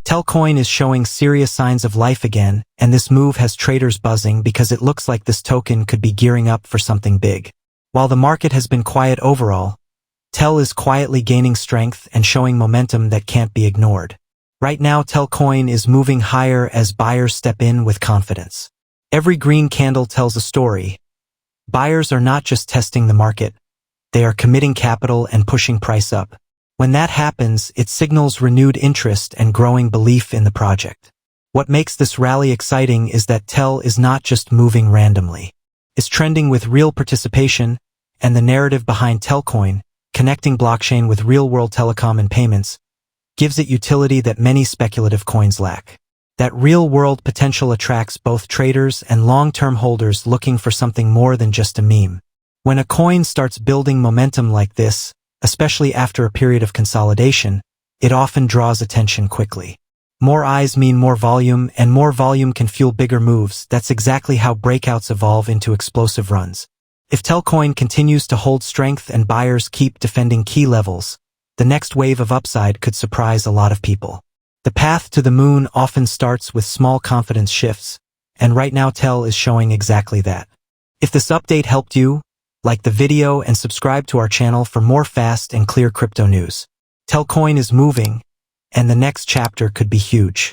Telcoin is showing serious signs of life again, and this move has traders buzzing because it looks like this token could be gearing up for something big. While the market has been quiet overall, Tel is quietly gaining strength and showing momentum that can't be ignored. Right now, Telcoin is moving higher as buyers step in with confidence. Every green candle tells a story. Buyers are not just testing the market, they are committing capital and pushing price up. When that happens, it signals renewed interest and growing belief in the project. What makes this rally exciting is that Tel is not just moving randomly. It's trending with real participation, and the narrative behind Telcoin, connecting blockchain with real-world telecom and payments, gives it utility that many speculative coins lack. That real-world potential attracts both traders and long-term holders looking for something more than just a meme. When a coin starts building momentum like this, especially after a period of consolidation, it often draws attention quickly. More eyes mean more volume, and more volume can fuel bigger moves. That's exactly how breakouts evolve into explosive runs. If Telcoin continues to hold strength and buyers keep defending key levels, the next wave of upside could surprise a lot of people. The path to the moon often starts with small confidence shifts, and right now Tel is showing exactly that. If this update helped you, like the video and subscribe to our channel for more fast and clear crypto news. Telcoin is moving, and the next chapter could be huge.